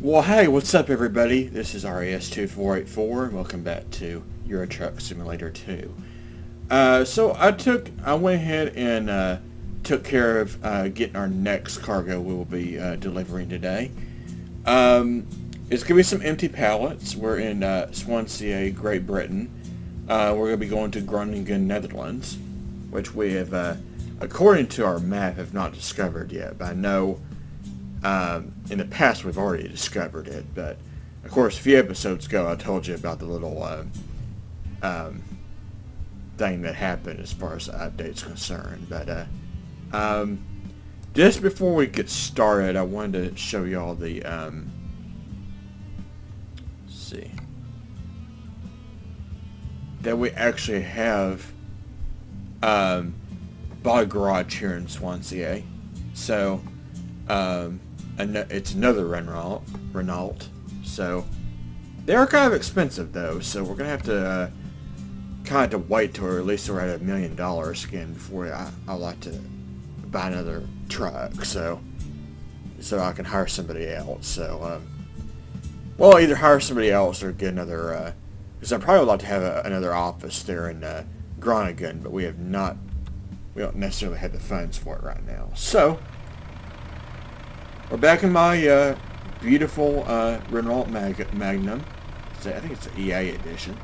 Well, hey, what's up, everybody? This is RAS2484, and welcome back to Euro Truck Simulator 2. I went ahead and took care of getting our next cargo we'll be delivering today. It's going to be some empty pallets. We're in Swansea, Great Britain. We're going to be going to Groningen, Netherlands, which we have, according to our map, have not discovered yet, but I know in the past we've already discovered it, but of course a few episodes ago I told you about the little thing that happened as far as the update's concerned. But just before we get started, I wanted to show y'all the let's see, that we actually have body garage here in Swansea. So it's another Renault. So they are kind of expensive though, so we're gonna have to kind of wait till at least we're at $1 million again before I like to buy another truck, so I can hire somebody else. So well, either hire somebody else or get another, because I probably would like to have another office there in Groningen, but we don't necessarily have the funds for it right now. So we're back in my beautiful Renault Magnum. I think it's the EA edition.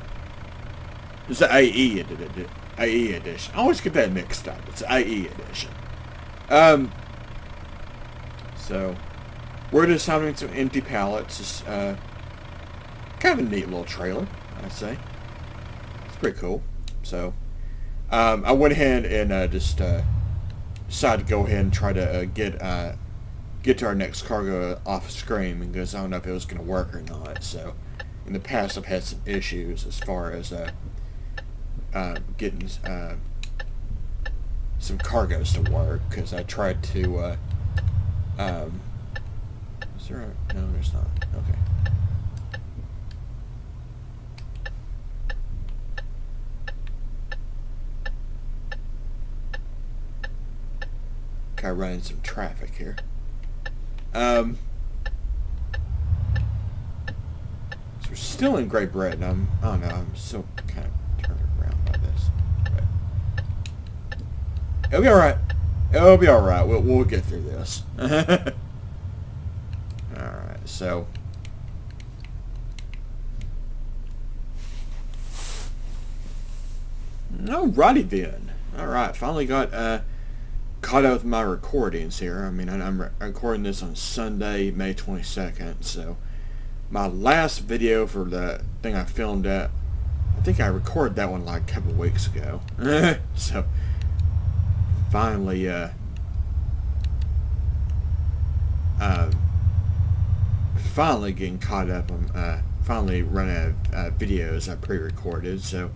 It's the AE edition. I always get that mixed up. It's the AE edition. So we're just having some empty pallets. It's kind of a neat little trailer, I'd say. It's pretty cool. So I went ahead and just decided to go ahead and try to get to our next cargo off screen, because I don't know if it was going to work or not. So in the past I've had some issues as far as getting some cargoes to work, because I tried to is there a, no, there's not. Okay. Kind of running some traffic here. So we're still in Great Britain. I don't know, I'm still kind of turned around by this. But it'll be alright. It'll be alright. We'll get through this. Alright, so alrighty then. Alright, finally got caught up with my recordings here. I mean, I'm recording this on Sunday, May 22nd, so my last video for the thing I filmed at, I think I recorded that one like a couple weeks ago. So finally finally getting caught up on finally running out of videos I pre-recorded, so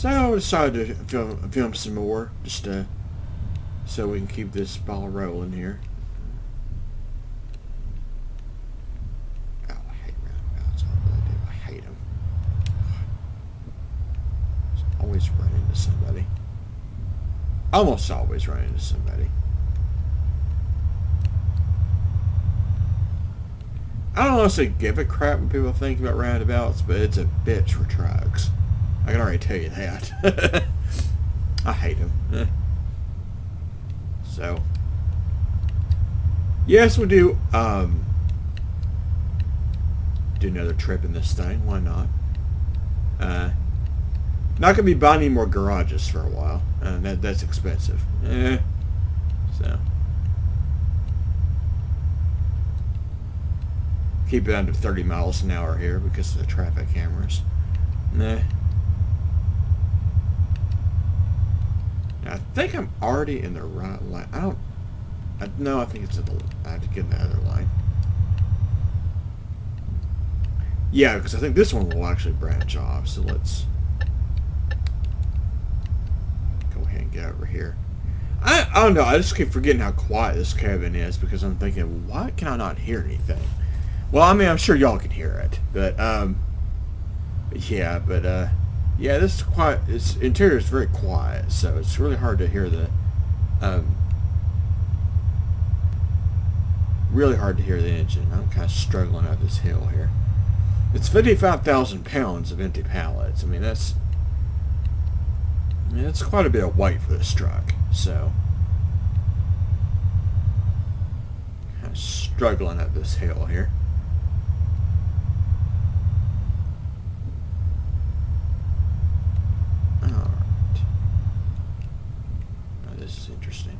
I decided to film some more, just so we can keep this ball rolling here. Oh, I hate roundabouts. I really do. I hate them. Just always run into somebody. Almost always run into somebody. I don't honestly give a crap when people think about roundabouts, but it's a bitch for trucks. I can already tell you that. I hate them. So, yes, we'll do another trip in this thing. Why not? Not gonna be buying any more garages for a while. That's expensive. So, keep it under 30 miles an hour here because of the traffic cameras. I think I'm already in the right line. No, I think it's I have to get in the other line. Yeah, because I think this one will actually branch off. So let's go ahead and get over here. I don't know. I just keep forgetting how quiet this cabin is, because I'm thinking, why can I not hear anything? Well, I mean, I'm sure y'all can hear it, but yeah, this is quiet. Its interior is very quiet, so it's really hard to hear the really hard to hear the engine. I'm kind of struggling up this hill here. It's 55,000 pounds of empty pallets. I mean, that's quite a bit of weight for this truck. So, kind of struggling up this hill here. This is interesting.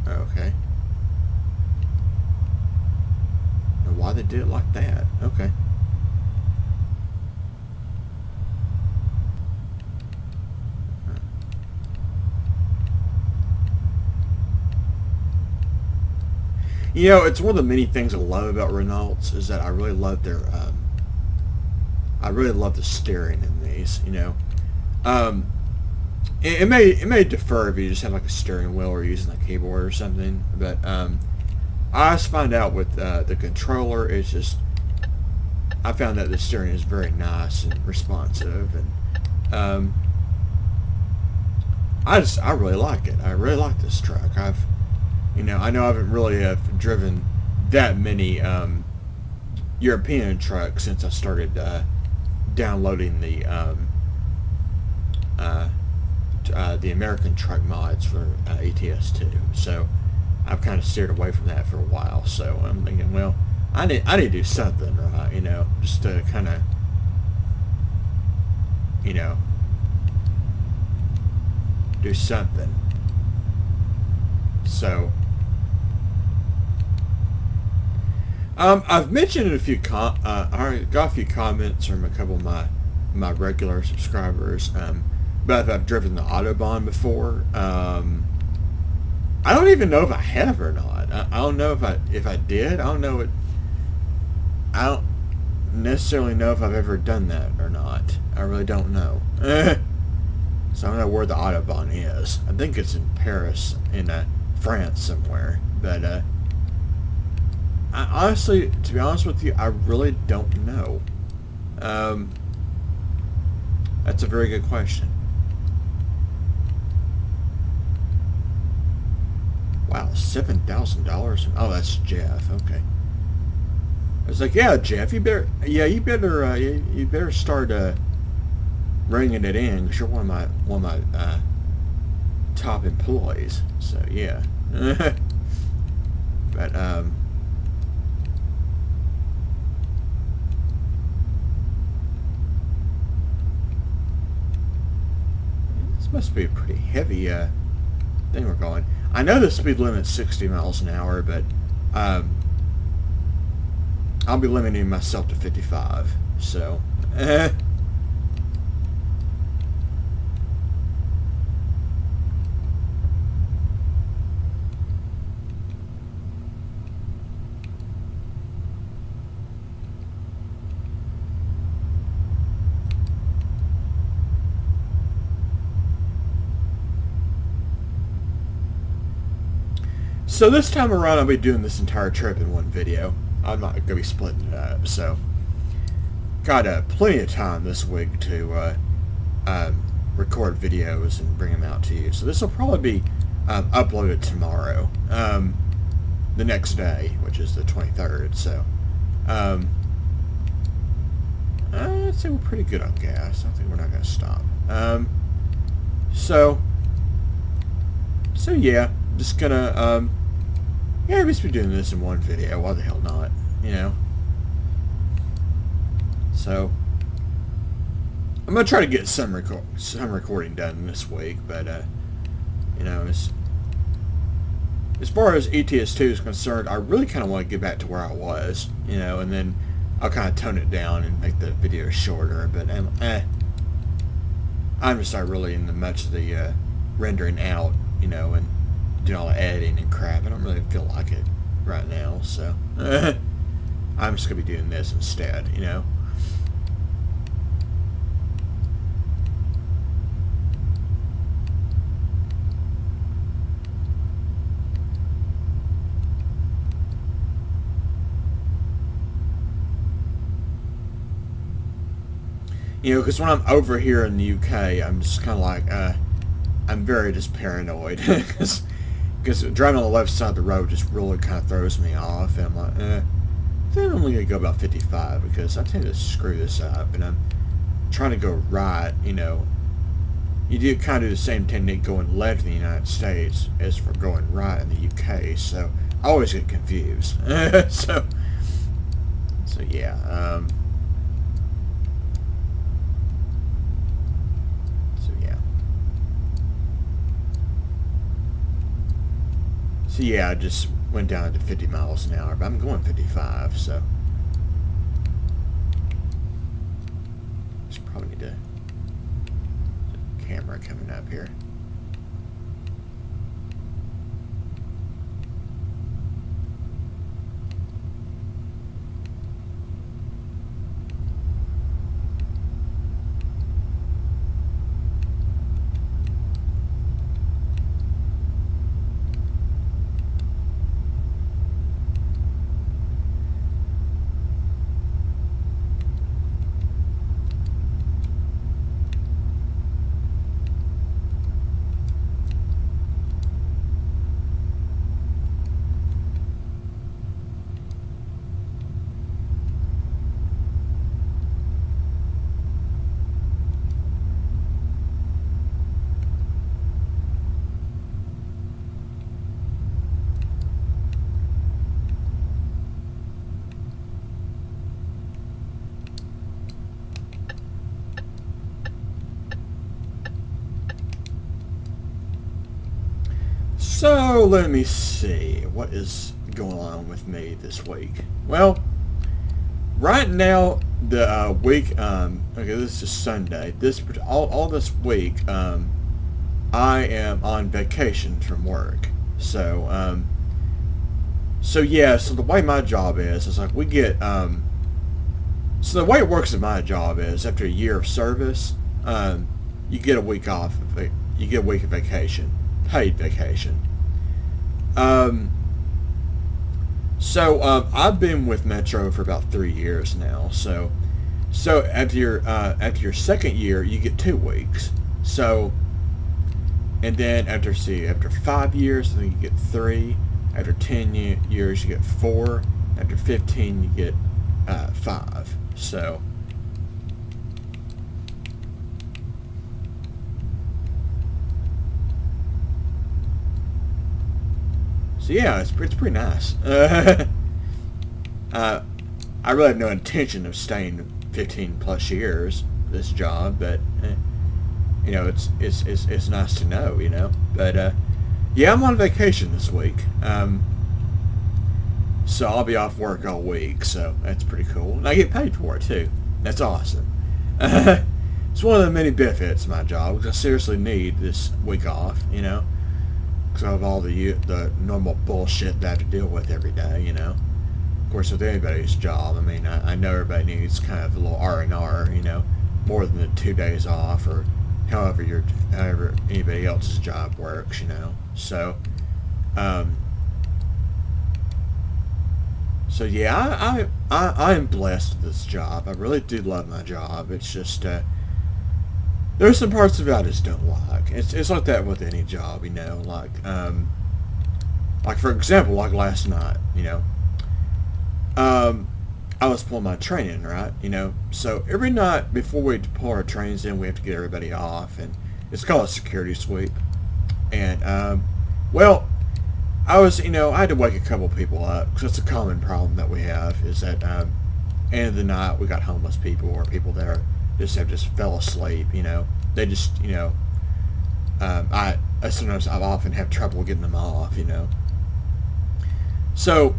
Okay. Now why they did it like that? Okay. You know, it's one of the many things I love about Renaults is that I really love their I really love the steering in these. You know. It may differ if you just have like a steering wheel or using a keyboard or something, but I just find out with the controller, it's just I found that the steering is very nice and responsive, and I really like it. I really like this truck. I know I haven't really driven that many European trucks since I started downloading the American truck mods for ETS2. So I've kind of steered away from that for a while. So I'm thinking, well, I need to do something, right? You know, just to kind of, you know, do something. So I've mentioned in a few I got a few comments from a couple of my regular subscribers. But if I've driven the Autobahn before, I don't even know if I have or not. I don't know if I did. I don't know it. I don't necessarily know if I've ever done that or not. I really don't know. So I don't know where the Autobahn is. I think it's in Paris, in France somewhere. But I honestly, to be honest with you, I really don't know. That's a very good question. Wow, $7,000. Oh, that's Jeff. Okay. I was like, yeah, Jeff, you better start bringing it in because you're one of my top employees. So yeah. But this must be a pretty heavy thing we're going. I know the speed limit's 60 miles an hour, but I'll be limiting myself to 55. So, So this time around, I'll be doing this entire trip in one video. I'm not going to be splitting it up. So, got plenty of time this week to record videos and bring them out to you. So this will probably be uploaded tomorrow, the next day, which is the 23rd. So, I'd say we're pretty good on gas. I think we're not going to stop. So yeah, just gonna yeah, I'll just be doing this in one video. Why the hell not? You know. So I'm gonna try to get some recording done this week, but you know, as far as ETS2 is concerned, I really kind of want to get back to where I was, you know, and then I'll kind of tone it down and make the video shorter. But I'm just not really into much of the rendering out, you know, and doing all the editing and crap. I don't really feel like it right now, so I'm just gonna be doing this instead, you know. You know, because when I'm over here in the UK, I'm just kind of like, I'm very just paranoid. Because because driving on the left side of the road just really kind of throws me off, and I'm like, I think I'm only going to go about 55 because I tend to screw this up, and I'm trying to go right, you know. You do kind of do the same technique going left in the United States as for going right in the UK, so I always get confused. so yeah. So yeah, I just went down to 50 miles an hour, but I'm going 55, so just probably need to camera coming up here. So let me see what is going on with me this week. Well, right now the week. Okay, this is Sunday. All this week, I am on vacation from work. So yeah. So the way my job is like we get. So the way it works at my job is after a year of service, you get a week off. You get a week of vacation, paid vacation. So I've been with Metro for about 3 years now. So after your second year, you get 2 weeks. So, and then after 5 years, I think you get 3. After 10 years, you get 4. After 15, you get 5. So. So yeah, it's pretty nice. I really have no intention of staying 15 plus years this job, but you know, it's nice to know, you know. But yeah, I'm on vacation this week, so I'll be off work all week. So that's pretty cool, and I get paid for it too. That's awesome. It's one of the many benefits of my job because I seriously need this week off, you know. Because of all the normal bullshit that I have to deal with every day, you know. Of course, with anybody's job, I mean, I know everybody needs kind of a little R&R, you know, more than the 2 days off or however anybody else's job works, you know. So, so yeah, I am blessed with this job. I really do love my job. It's just there's some parts of it I just don't like. It's like that with any job, you know. Like for example, like last night, you know. I was pulling my train in, right? You know, so every night before we pull our trains in, we have to get everybody off, and it's called a security sweep. And well, I had to wake a couple people up because it's a common problem that we have is that end of the night we got homeless people or people that just fell asleep. You know, they just I often have trouble getting them off. You know, so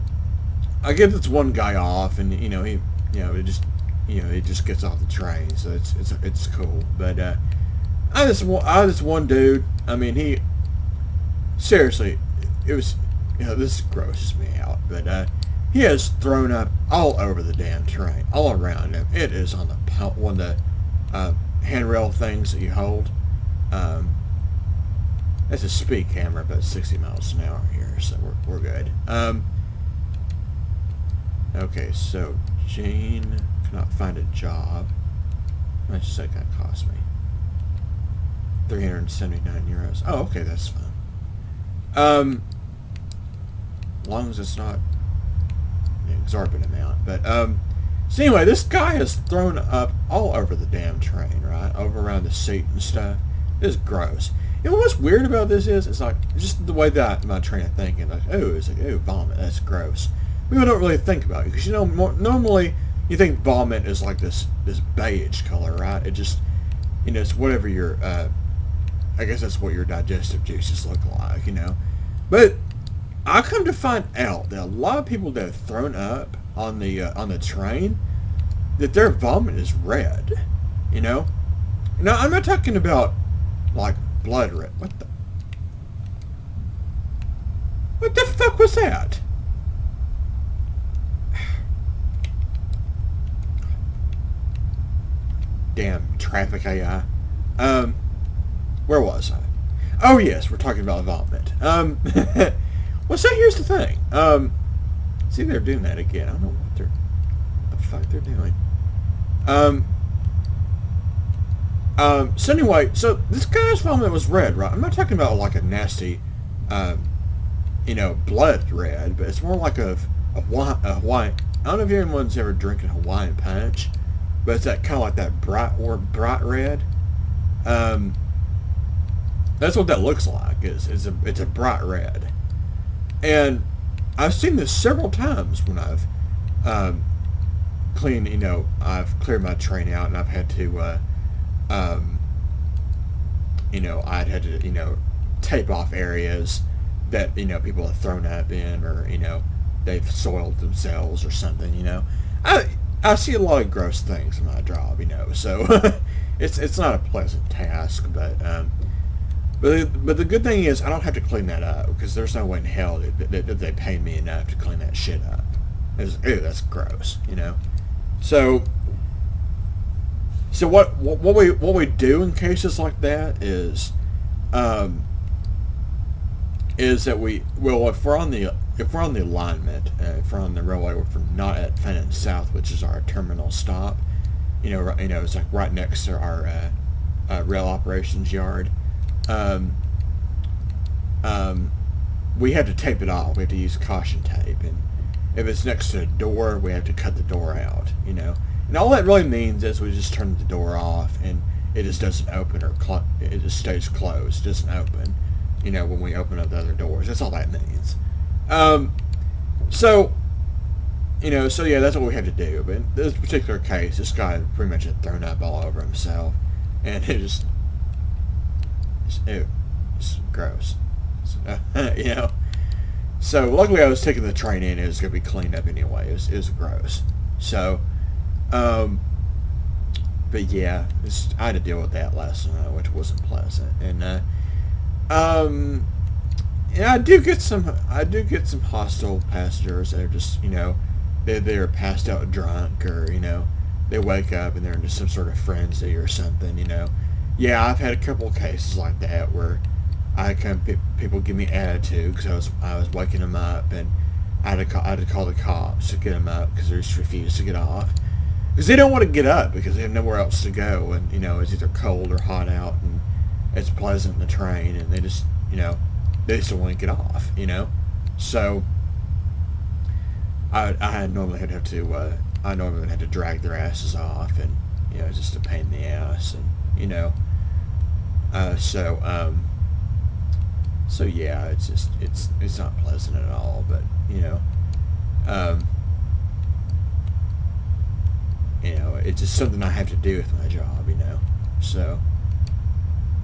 I get this one guy off, and he just gets off the train, so it's cool. But I this one dude. I mean, he seriously, it was this grosses me out, but he has thrown up all over the damn train, all around him. It is on one of the handrail things that you hold. It's a speed camera, but 60 miles an hour here, so we're good. Okay, so Jane cannot find a job. How much is that going to cost me? 379 euros. Oh, okay, that's fine. as long as it's not an exorbitant amount. But so anyway, this guy has thrown up all over the damn train, right? Over around the seat and stuff. It's gross. You know what's weird about this is, it's like, just the way that my train of thinking, like, oh, it's like, oh, vomit, that's gross. People don't really think about it, because, you know, normally you think vomit is like this beige color, right? It just, you know, it's whatever your, I guess that's what your digestive juices look like, you know. But I come to find out that a lot of people that have thrown up on the train, that their vomit is red, you know. Now, I'm not talking about, like, blood red. What the fuck was that? Damn traffic AI. Where was I? Oh yes, we're talking about vomit. Well, so here's the thing. See, they're doing that again. I don't know what the fuck they're doing. So anyway, so this guy's vomit was red, right? I'm not talking about like a nasty, you know, blood red, but it's more like a Hawaiian. I don't know if anyone's ever drinking Hawaiian punch, but it's that kind of like that bright red. That's what that looks like. It's a bright red, and I've seen this several times when I've cleaned. You know, I've cleared my train out, and I've had to. You know, I'd had to, you know, tape off areas that, you know, people have thrown up in, or, you know, they've soiled themselves or something, you know. I see a lot of gross things in my job, you know, so it's not a pleasant task, but the good thing is I don't have to clean that up, because there's no way in hell that they pay me enough to clean that shit up. Ew, that's gross, you know. So what we do in cases like that is that if we're on the alignment, if we're on the railway, if we're not at Fenton South, which is our terminal stop, you know, it's like right next to our rail operations yard. We have to tape it off. We have to use caution tape, and if it's next to a door, we have to cut the door out, you know. And all that really means is we just turn the door off, and it just doesn't open, or it just stays closed, it doesn't open, you know, when we open up the other doors. That's all that means. So, you know, so yeah, that's what we had to do. But in this particular case, this guy pretty much had thrown up all over himself, and it's gross. You know. So luckily I was taking the train in. It was going to be cleaned up anyway. It was gross. So, but yeah, I had to deal with that last night, which wasn't pleasant. And yeah, I do get some hostile passengers that are just, you know, they're passed out drunk, or, you know, they wake up and they're into some sort of frenzy or something, you know. Yeah, I've had a couple of cases like that where people give me attitude because I was waking them up, and I had to call the cops to get them up because they just refused to get off, because they don't want to get up because they have nowhere else to go, and, you know, it's either cold or hot out, and it's pleasant in the train, and they just, you know, they just don't want to get off, you know. So I normally had to drag their asses off, and, you know, it's just a pain in the ass, and, you know, so yeah, it's not pleasant at all, but, you know, it's just something I have to do with my job, you know. So,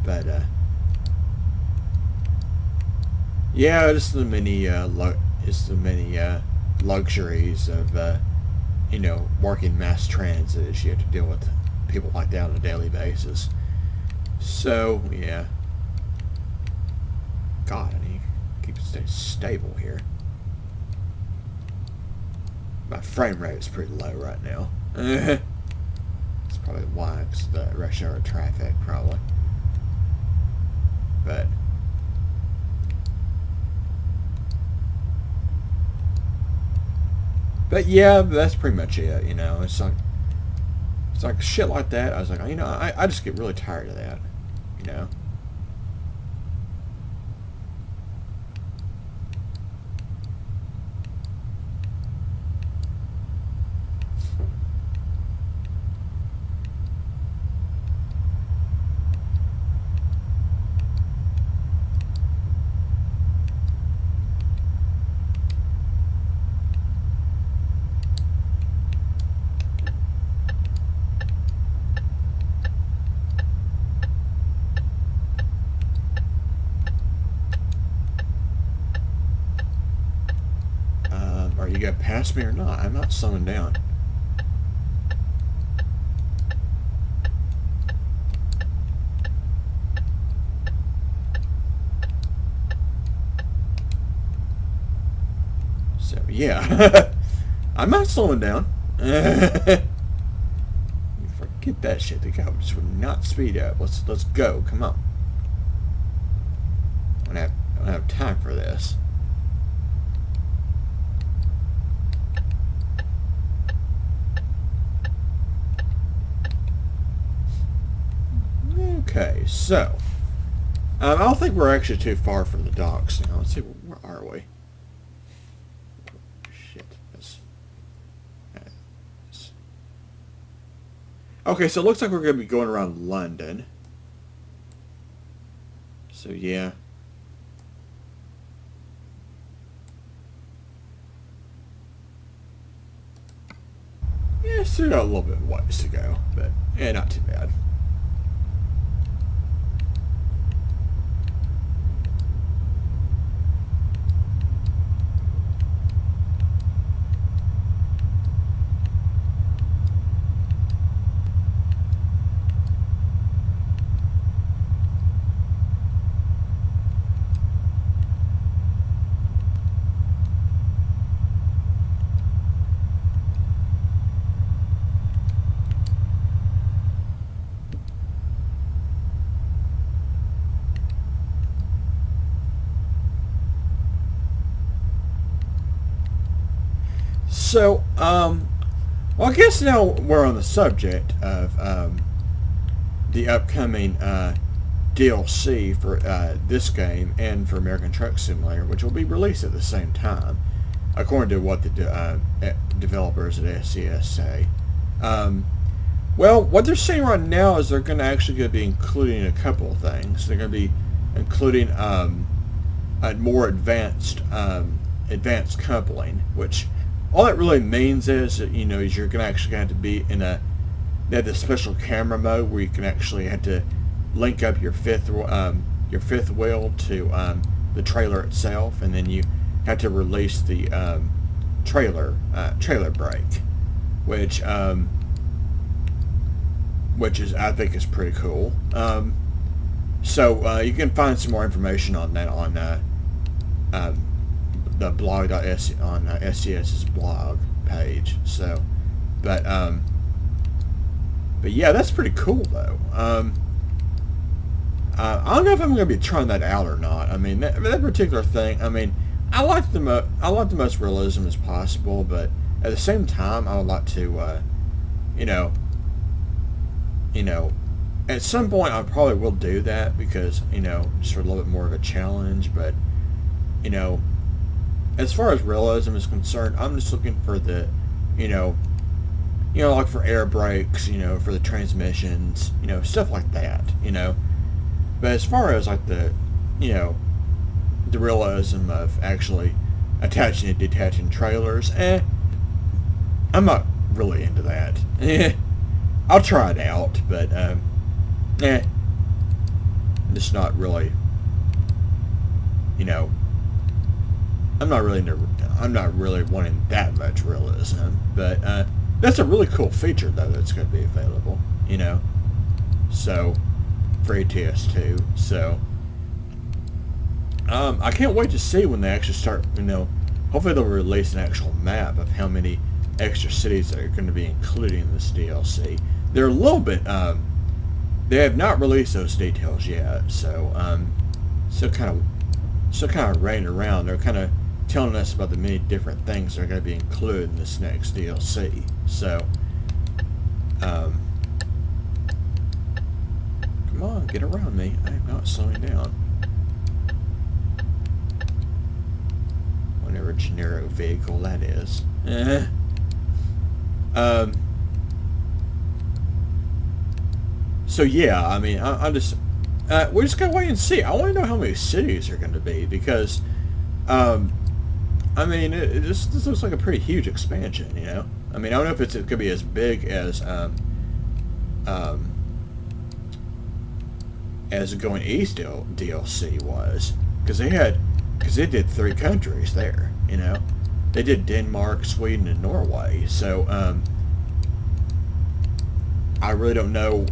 but yeah, it's the many luxuries of you know, working mass transit, is you have to deal with people like that on a daily basis. So yeah. God, I need to keep it stable here. My frame rate is pretty low right now. It's probably why, it's the rush hour traffic, probably. But yeah, that's pretty much it, you know. It's like shit like that. I was like, you know, I just get really tired of that, you know. Are you gonna pass me or not? I'm not slowing down. So yeah, I'm not slowing down. You forget that shit. The guy just would not speed up. Let's go. Come on. I don't have time for this. Okay, so I don't think we're actually too far from the docks now. Let's see, where are we? Shit. Okay, so it looks like we're going to be going around London. So yeah. Yeah, still got a little bit of ways to go, but yeah, not too bad. So, well, I guess now we're on the subject of the upcoming DLC for this game and for American Truck Simulator, which will be released at the same time, according to what the developers at SCS say. Well, what they're saying right now is they're going to actually be including a couple of things. They're going to be including a more advanced coupling, which all that really means is that, you know, is you're going to actually have to be in they have this special camera mode where you can actually have to link up your fifth wheel to the trailer itself, and then you have to release the trailer brake, which is, I think, is pretty cool. So you can find some more information on that on the blog.s on SCS's blog page. So, but yeah, that's pretty cool though. I don't know if I'm going to be trying that out or not. I mean, that particular thing. I mean, I like the most realism as possible, but at the same time, I would like to, you know, at some point I probably will do that because, you know, just for a little bit more of a challenge. But, you know, as far as realism is concerned, I'm just looking for the, you know, like for air brakes, you know, for the transmissions, you know, stuff like that, you know. But as far as like the, you know, the realism of actually attaching and detaching trailers, I'm not really into that. I'll try it out, but I'm just not really, you know, I'm not really wanting that much realism. But that's a really cool feature though that's going to be available, you know. So for ATS2, so I can't wait to see when they actually start, you know, hopefully they'll release an actual map of how many extra cities that are going to be included in this DLC. They're a little bit, they have not released those details yet, so still kind of running around. They're kind of telling us about the many different things that are going to be included in this next DLC. So, come on, get around me. I am not slowing down. Whatever generic vehicle that is. So yeah, I mean, I'm just, we're just gonna wait and see. I want to know how many cities are going to be because, I mean, this looks like a pretty huge expansion, you know. I mean, I don't know if it could be as big as Going East DLC was, because they did 3 countries there, you know. they did Denmark, Sweden, and Norway. So I really don't know.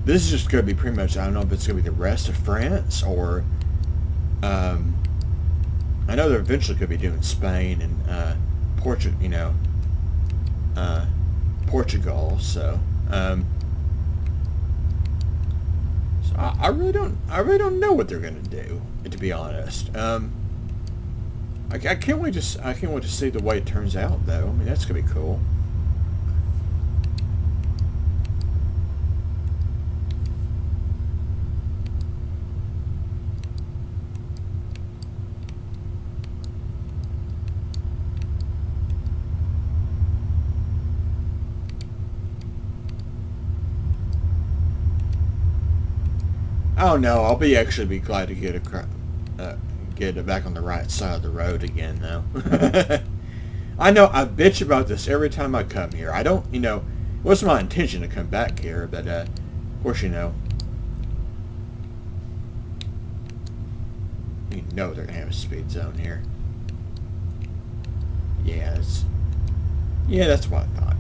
This is just going to be pretty much, I don't know if it's going to be the rest of France or I know they're eventually going to be doing Spain and Portugal. So I really don't know what they're going to do, to be honest. I can't wait to see the way it turns out, though. I mean, that's going to be cool. Oh no, I'll actually be glad to get it back on the right side of the road again, though. I know I bitch about this every time I come here. I don't, it wasn't my intention to come back here, but of course, you know they're gonna have a speed zone here. Yeah, that's what I thought.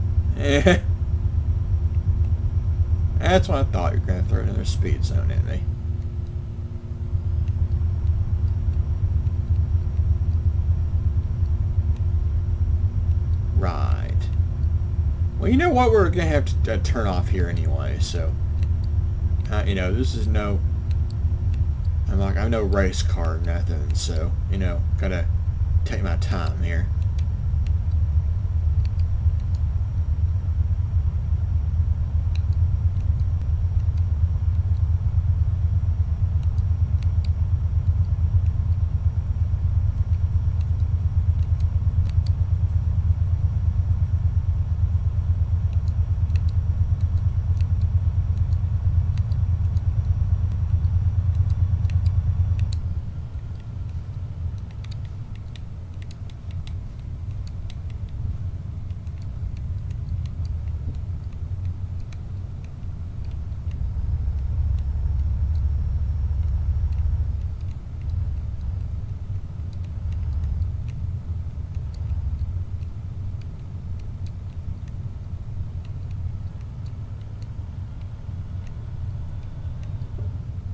That's what I thought. You're gonna throw another speed zone at me. Right. Well, you know what? We're going to have to turn off here anyway, so... this is no... I'm no race car or nothing, so, gotta take my time here.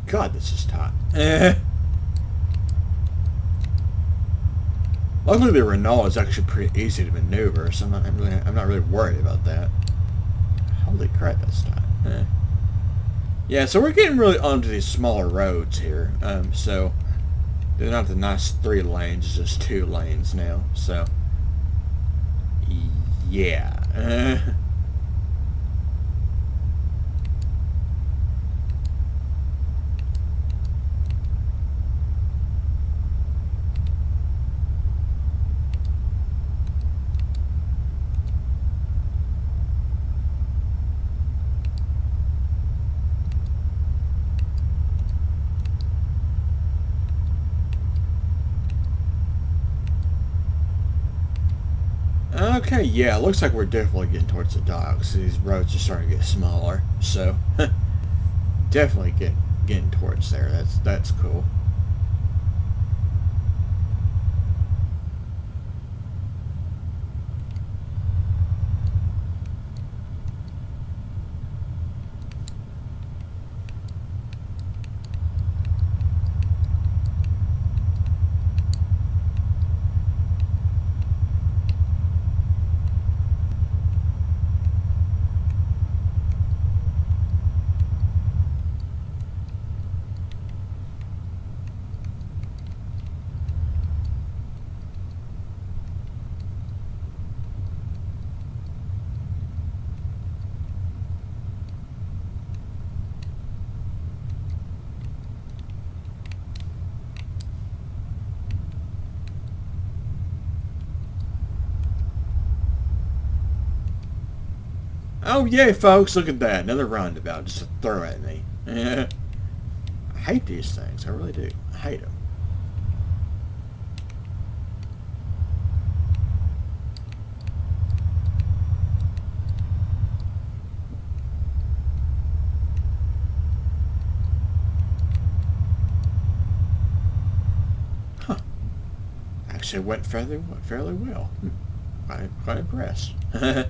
God, this is tight. Luckily, the Renault is actually pretty easy to maneuver, so I'm not really worried about that. Holy crap, that's tight. Yeah, so we're getting really onto these smaller roads here. So they're not the nice 3 lanes; it's just 2 lanes now. So yeah. Okay, yeah, it looks like we're definitely getting towards the docks. These roads are starting to get smaller, so definitely getting towards there. That's cool. Oh, yay, folks, look at that. Another roundabout just to throw at me. I hate these things. I really do. I hate them. actually went fairly well. Quite impressed. I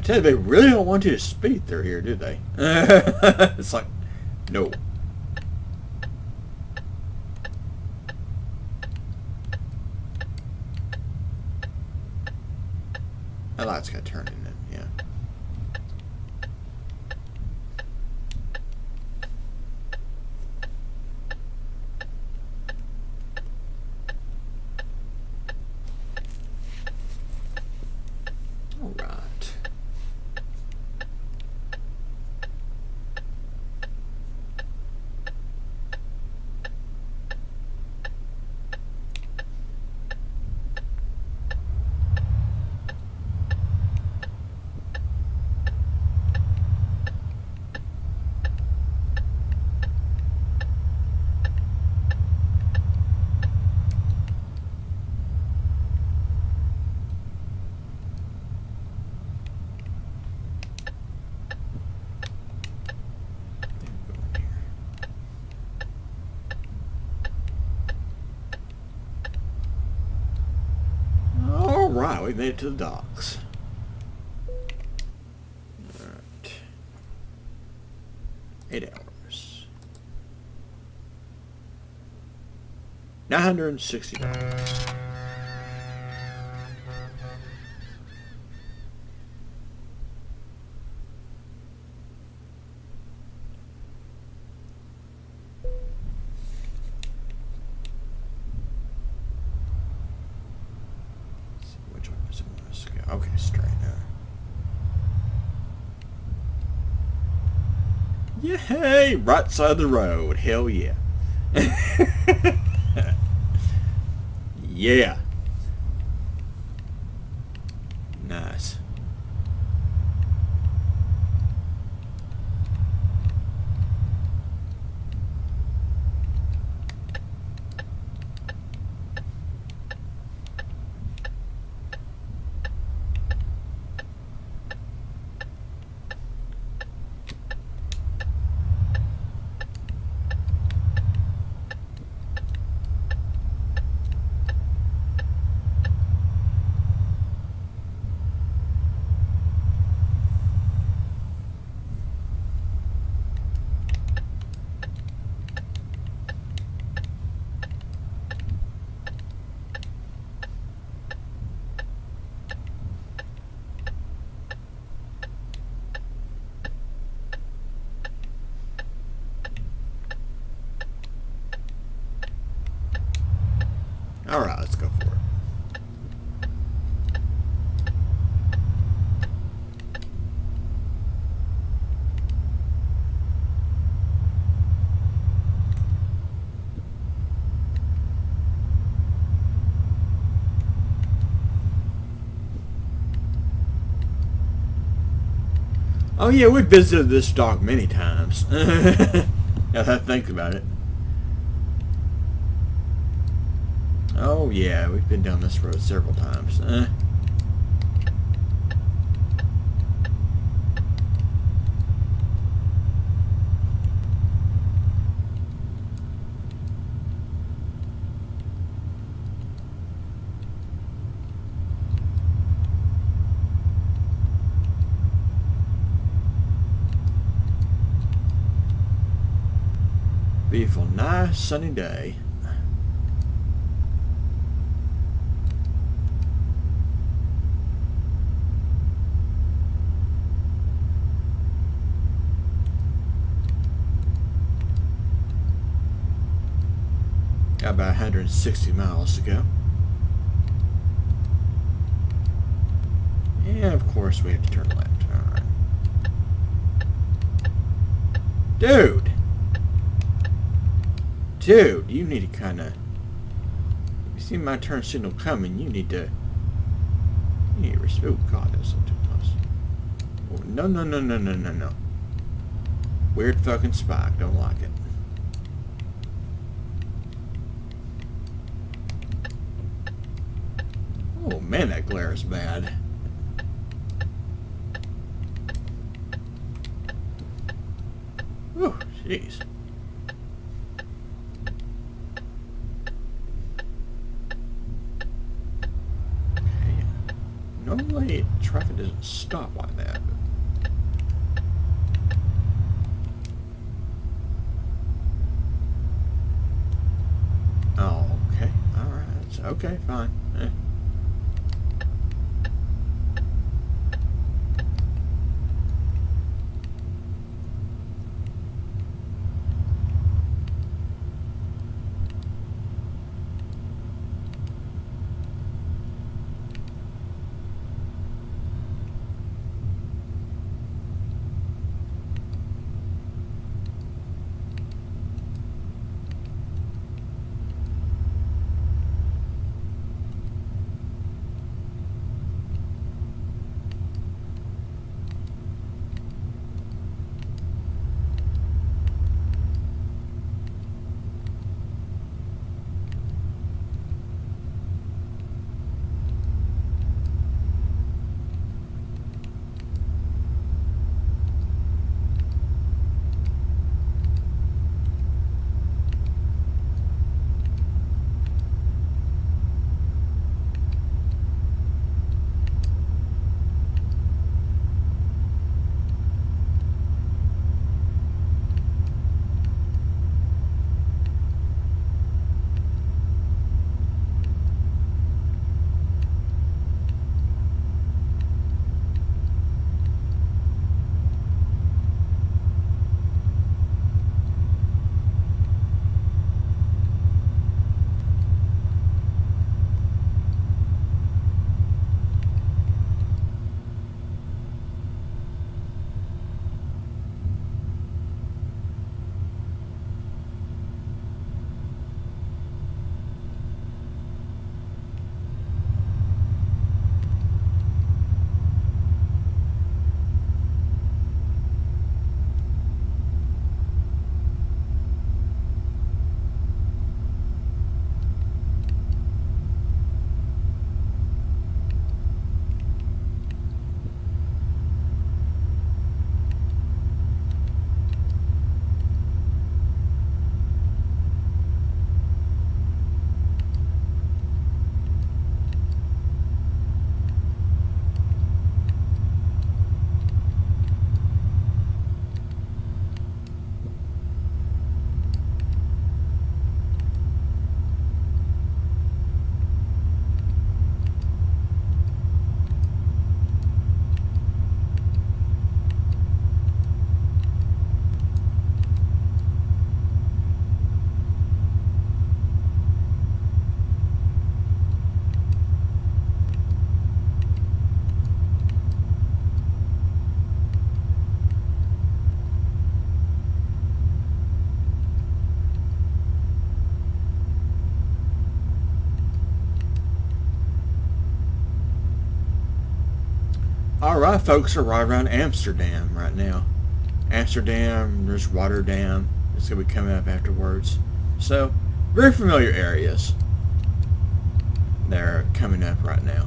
tell you, they really don't want you to speed through here, do they? It's like, no. That light's got to turn in it, yeah. All right. Alright, we made it to the docks. Alright. 8 hours. $960. Which one does it want us to go? Okay, straight now. Yay! Right side of the road. Hell yeah. Yeah. Nice. Alright, let's go for it. Oh yeah, we visited this dock many times. Now that I think about it. Oh yeah, we've been down this road several times. Beautiful, nice sunny day. Got about 160 miles to go. And of course we have to turn left. Alright. Dude! Dude, you need to kinda... You see my turn signal coming, you need to respect. Oh god, that's so too close. Oh, no. Weird fucking spike, don't like it. Oh man, that glare is bad. Whew, jeez. Okay. Normally, traffic doesn't stop like that. Oh, okay. Alright. Okay, fine. Eh. Alright, folks, we're right around Amsterdam right now. Amsterdam, there's Rotterdam. It's going to be coming up afterwards. So, very familiar areas. They're coming up right now.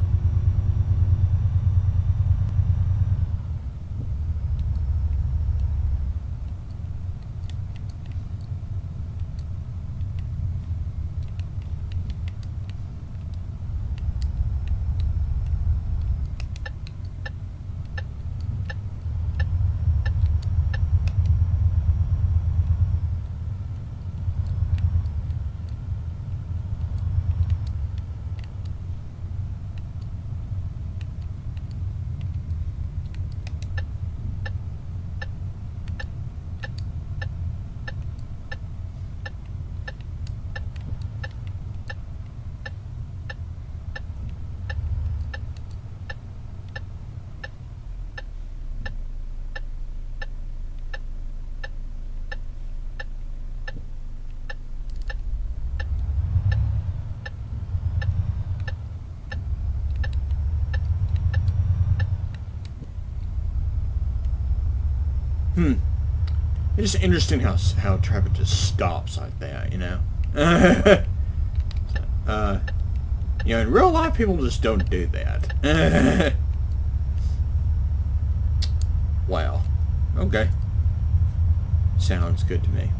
It's just interesting how traffic just stops like that, you know? You know, in real life, people just don't do that. Wow. Okay. Sounds good to me.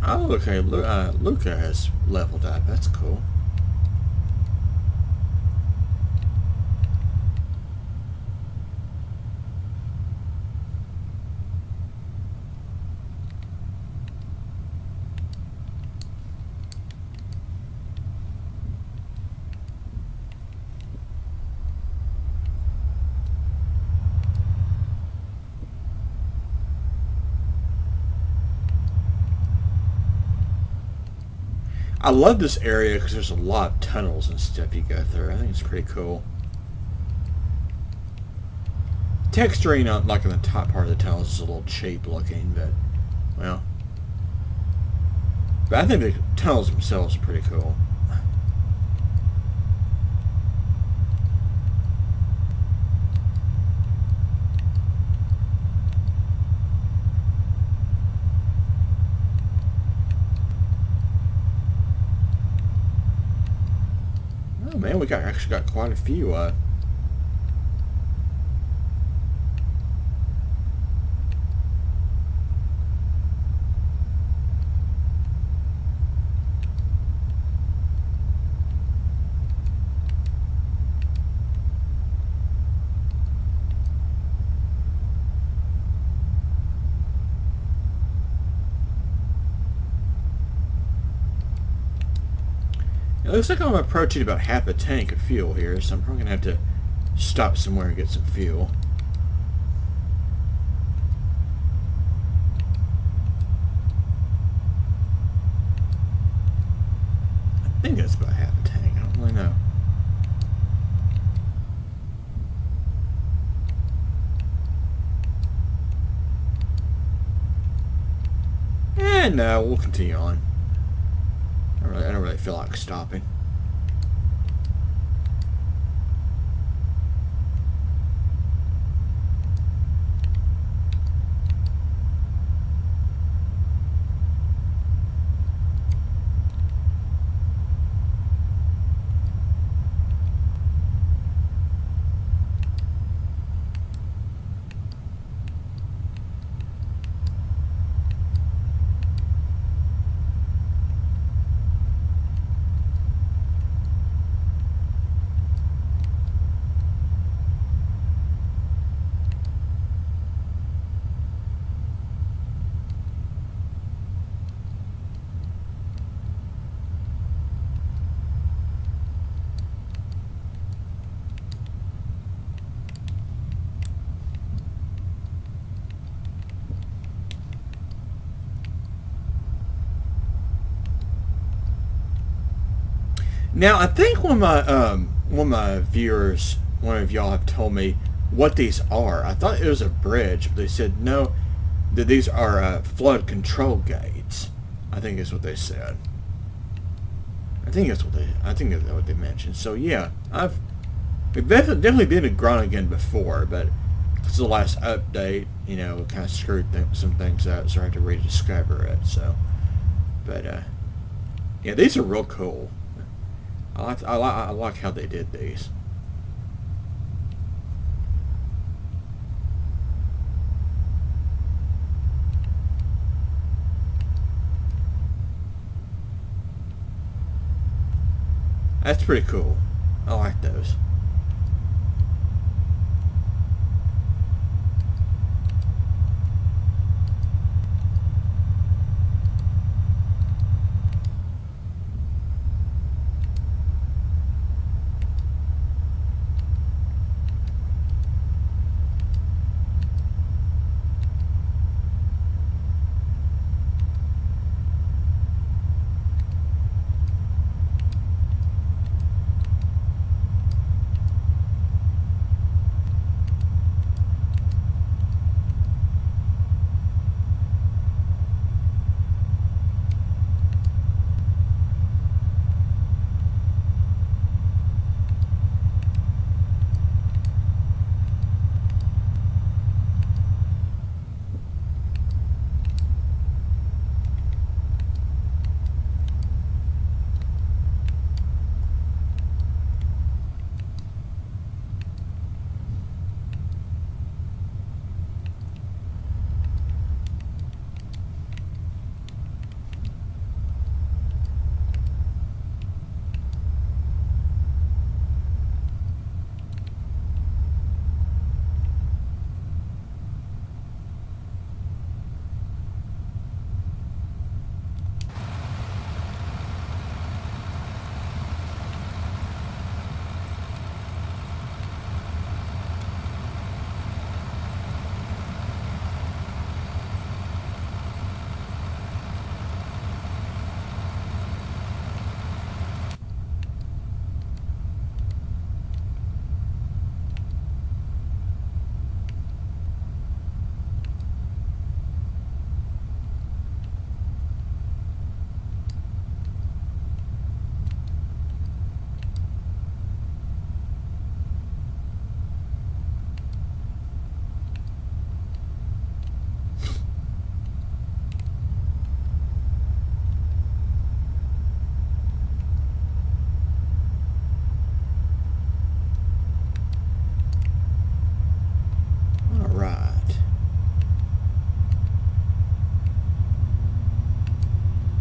Oh, okay. Luca has leveled up. That's cool. I love this area because there's a lot of tunnels and stuff you go through. I think it's pretty cool. Texturing on like in the top part of the tunnels is a little cheap looking, but well. But I think the tunnels themselves are pretty cool. Oh man, we actually got quite a few. It looks like I'm approaching about half a tank of fuel here, so I'm probably gonna have to stop somewhere and get some fuel. I think that's about half a tank. I don't really know. And no, we'll continue on. I don't really feel like stopping. Now, I think one of my viewers, one of y'all have told me what these are. I thought it was a bridge, but they said no, that these are flood control gates. I think is what they said. I think that's what they mentioned. So yeah, we've definitely been to Groningen before, but it's the last update. You know, kind of screwed some things up, so I had to rediscover it. So, but yeah, these are real cool. I like how they did these. That's pretty cool. I like those.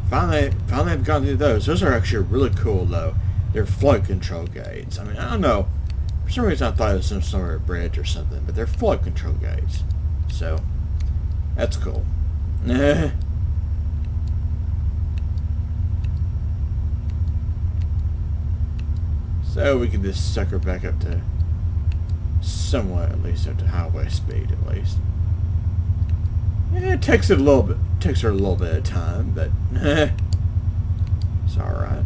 finally I've gone through those. Those are actually really cool though. They're float control gates. I mean, I don't know. For some reason I thought it was some sort of bridge or something, but they're float control gates. So, that's cool. So we can just sucker back up to somewhat, at least up to highway speed, at least. Yeah, it takes her a little bit of time, but it's all right.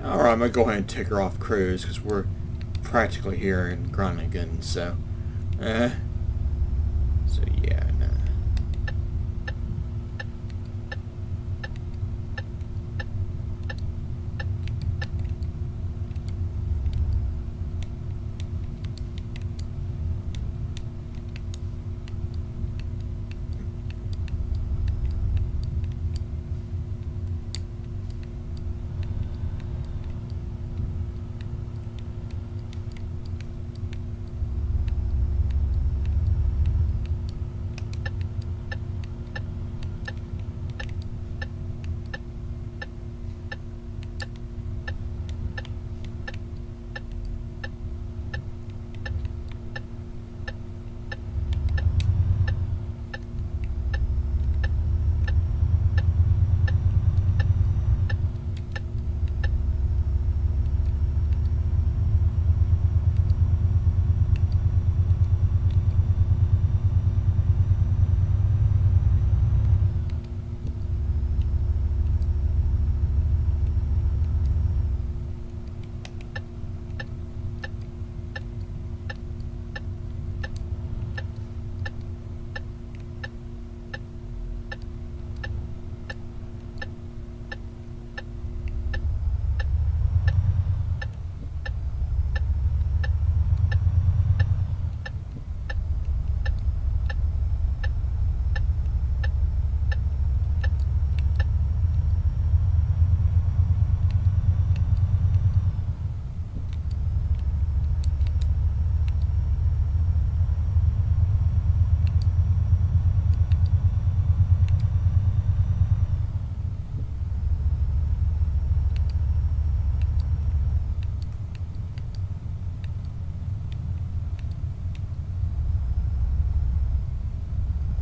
Alright, I'm going to go ahead and take her off cruise because we're practically here in Groningen, so yeah, no.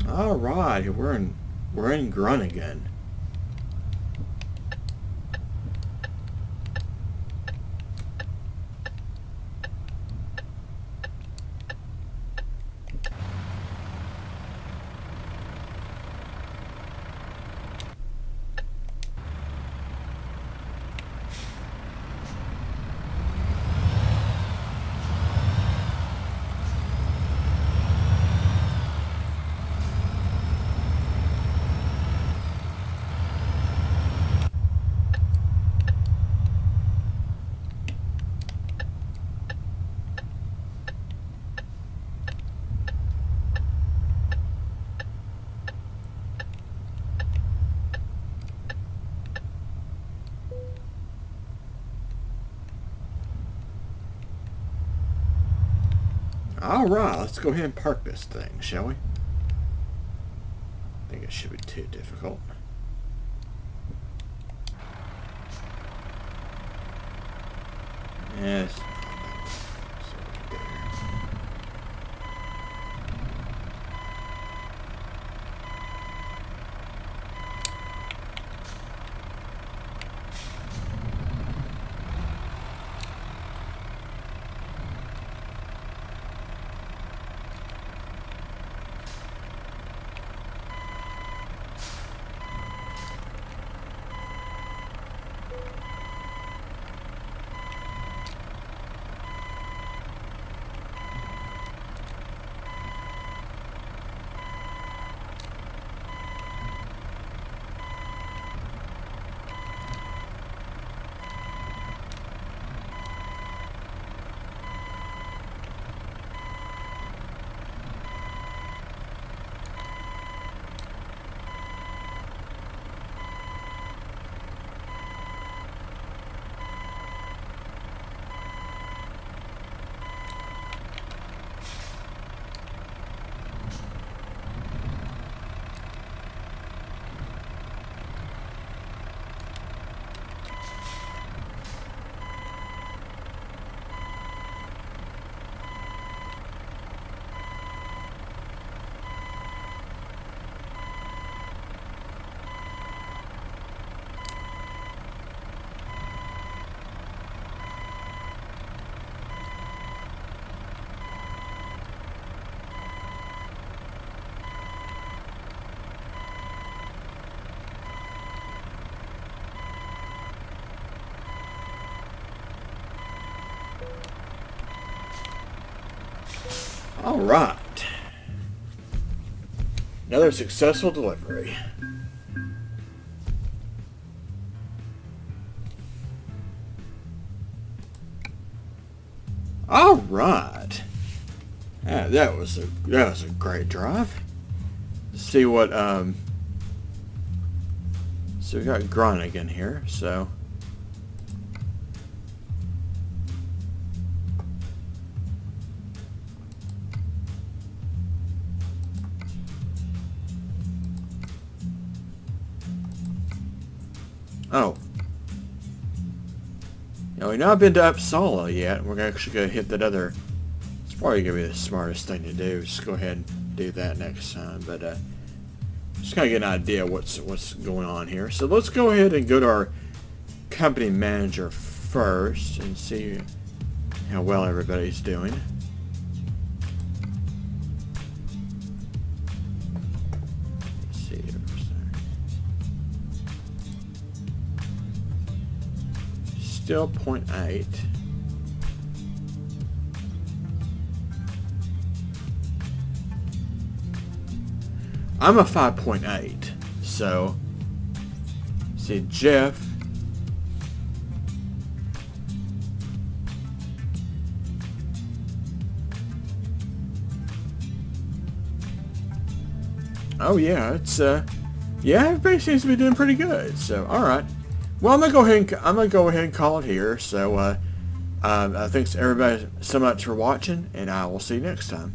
Alright, we're in Groningen. Alright, let's go ahead and park this thing, shall we? I think it should be too difficult. Yes. All right. Another successful delivery. All right. Yeah, that was a great drive. Let's see what so we got Groningen here, so oh. Now we've not been to Uppsala yet. We're actually gonna hit that other. It's probably gonna be the smartest thing to do. Just go ahead and do that next time. But just kind of get an idea what's going on here. So let's go ahead and go to our company manager first and see how well everybody's doing. Let's see here. Still 0.8. I'm a 5.8. So, see Jeff. Oh yeah, it's yeah, everybody seems to be doing pretty good. So, all right. Well, I'm gonna go ahead and call it here. So, thanks everybody so much for watching, and I will see you next time.